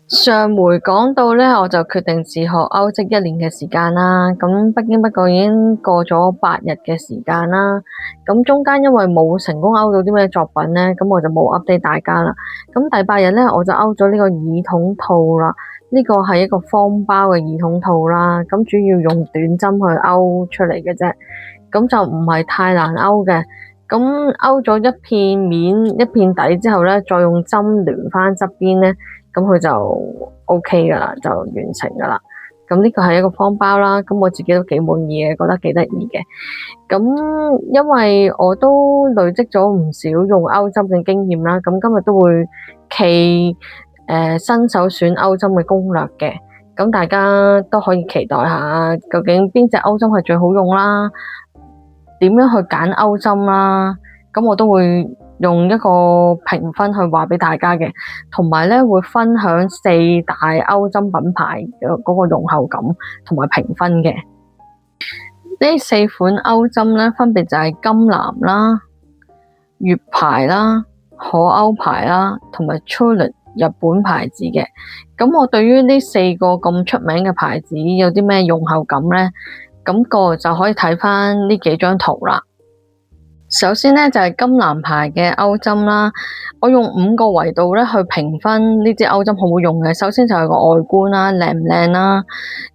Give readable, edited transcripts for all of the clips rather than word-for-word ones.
上回講到呢，我就決定自學歐職一年嘅時間啦。咁不經不覺已經過咗8日嘅時間啦。咁中間因為冇成功歐到啲咩作品呢，咁我就冇 update 大家啦。咁第8日呢，我就歐咗呢個耳筒套啦。呢個係一個方包嘅耳筒套啦。咁主要用短針去歐出嚟嘅啫。咁就唔係太難歐嘅。咁歐咗一片面一片底之後呢，再用針連翻側邊呢。咁佢就 OK 噶啦，就完成噶啦。咁呢個係一個方包啦，咁我自己都幾滿意嘅，覺得幾得意嘅。咁因為我都累積咗唔少用歐針嘅經驗啦，咁今日都會企新手選歐針嘅攻略嘅。咁大家都可以期待下，究竟邊隻歐針係最好用啦？點樣去揀歐針啦？咁我都會用一個評分去話俾大家嘅，同埋咧會分享4大歐針品牌嘅嗰個用後感同埋評分嘅。呢4款歐針咧，分別就係金藍啦、粵牌啦、可歐牌啦，同埋 Truly 日本牌子嘅。咁我對於呢4個咁出名嘅牌子有啲咩用後感呢？咁個就可以睇翻呢幾張圖啦。首先呢，就係金藍牌嘅歐針啦，我用5個維度咧去評分呢支歐針好唔好用嘅。首先就係個外觀啦，靚唔靚啦，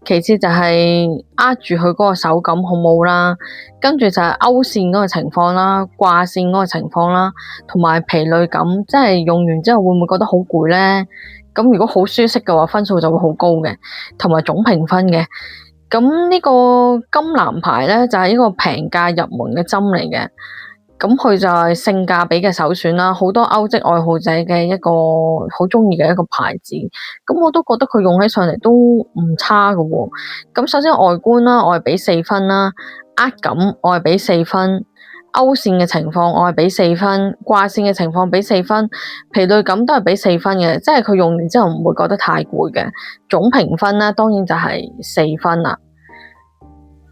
其次就係握住佢嗰個手感好唔好啦，跟住就係勾線嗰個情況啦，掛線嗰個情況啦，同埋疲累感，即係用完之後會唔會覺得好攰呢？咁如果好舒適嘅話，分數就會好高嘅，同埋總評分嘅。咁呢個金藍牌咧就係一個平價入門嘅針嚟嘅。咁佢就係性價比嘅首選啦，好多歐職愛好者嘅一個好鍾意嘅一個牌子。咁我都覺得佢用起上嚟都唔差㗎喎。咁首先外觀啦，我係俾4分啦；握感我係俾4分；勾線嘅情況我係俾4分；掛線嘅情況俾4分；疲累感都係俾4分嘅，即係佢用完之後唔會覺得太攰嘅。總評分咧當然就係4分啦。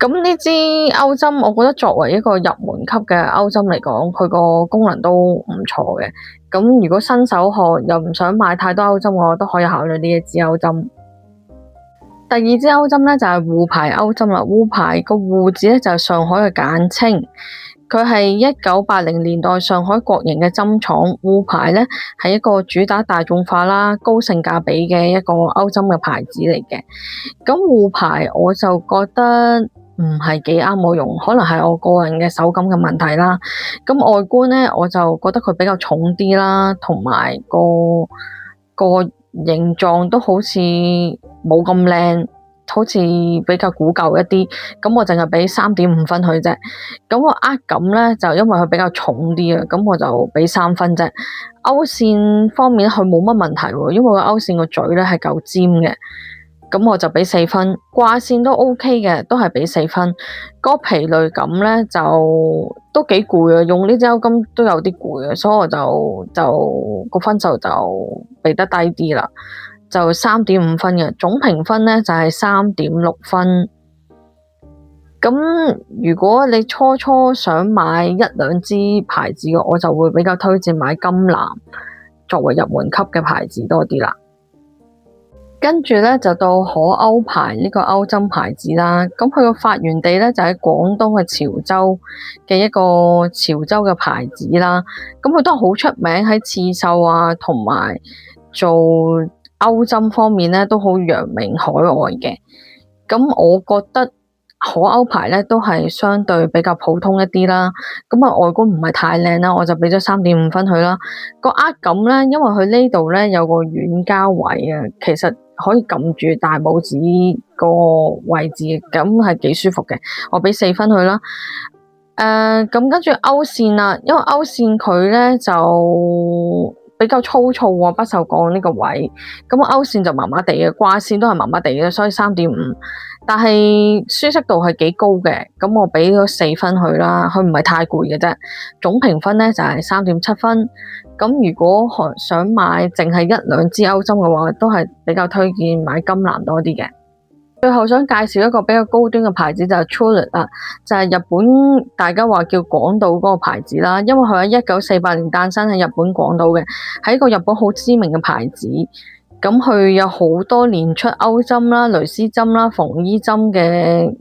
咁呢支歐針，我覺得作為一個入門級嘅歐針嚟講，佢個功能都唔錯嘅。咁如果新手學又唔想買太多歐針，我都可以考慮呢一支歐針。第二支歐針咧就係滬牌歐針啦。滬牌個滬字咧就係上海嘅簡稱，佢係1980年代上海國營嘅針廠。滬牌咧係一個主打大眾化啦、高性價比嘅一個歐針嘅牌子嚟嘅。咁滬牌我就覺得唔係幾啱我用，可能係我個人嘅手感嘅問題啦。咁外觀咧，我就覺得佢比較重啲啦，同埋個形狀都好似冇咁靚，好似比較古舊一啲。咁我淨係俾3.5分佢啫。咁個握感咧，就因為佢比較重啲啊，咁我就俾3分啫。勾線方面佢冇乜問題喎，因為個勾線個嘴咧係夠尖嘅。咁我就俾4分，掛線都 OK 嘅，都係俾4分。嗰個疲累感咧就都幾攰啊，用呢支歐針都有啲攰啊，所以我就個分數就俾得低啲啦，就3.5分嘅。總評分咧就係3.6分。咁如果你初想買1-2支牌子嘅，我就會比較推薦買金藍作為入門級嘅牌子多啲啦。跟住咧就到可歐牌呢個歐針牌子啦，咁佢個發源地咧就喺廣東嘅潮州嘅一個潮州嘅牌子啦，咁佢都係好出名喺刺繡啊，同埋做歐針方面咧都好揚名海外嘅。咁我覺得可歐牌咧都係相對比較普通一啲啦，咁啊外觀唔係太靚啦，我就俾咗3.5分佢啦。個握感咧，因為佢呢度咧有個軟膠位啊，其實可以撳住大拇指個位置，咁係幾舒服嘅，我俾4分佢啦。咁跟住勾線啦，因為勾線佢咧就比較粗糙喎，不鏽鋼呢個位，咁勾線就麻麻地嘅，掛線都係麻麻地嘅，所以3.5。但係舒適度係幾高嘅，咁我俾咗4分佢啦，佢唔係太攰嘅啫。總評分咧就係3.7分。咁如果想買淨係1-2支歐針嘅話，都係比較推薦買金藍多啲嘅。最後想介紹一個比較高端嘅牌子就係 Truly 啦，就係日本大家話叫廣島嗰個牌子啦，因為佢喺1948年誕生喺日本廣島嘅，係一個日本好知名嘅牌子。咁佢有好多年出歐針啦、蕾絲針啦、縫衣針嘅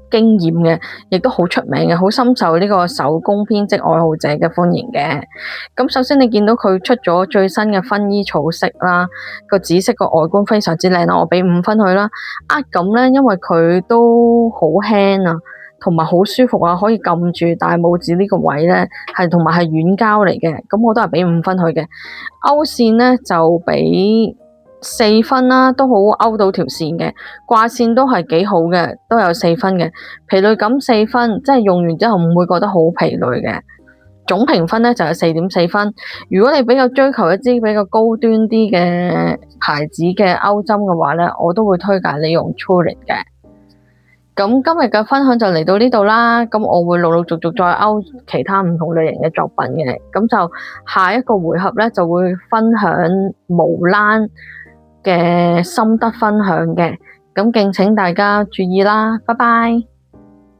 經驗嘅，亦都好出名嘅，好深受呢個手工編織愛好者嘅歡迎嘅。咁首先你見到佢出咗最新嘅薰衣草色啦，個紫色個外觀非常之靚啦，我俾5分佢啦。咁咧，因為佢都好輕啊，同埋好舒服啊，可以撳住大拇指呢個位咧，同埋係軟膠嚟嘅，咁我都係俾5分佢嘅。勾線咧就俾4分啦，都好勾到條線嘅。掛線都係幾好嘅，都有4分嘅。疲累感4分，即係用完之後唔會覺得好疲累嘅。總評分咧就係4.4分。如果你比較追求一支比較高端啲嘅牌子嘅勾針嘅話咧，我都會推介你用 Truly 嘅。咁今日嘅分享就嚟到呢度啦，咁我會陸陸續續再勾其他唔同類型嘅作品嘅，咁就下一個回合咧就會分享毛冷嘅心得分享嘅，咁敬請大家注意啦，拜拜。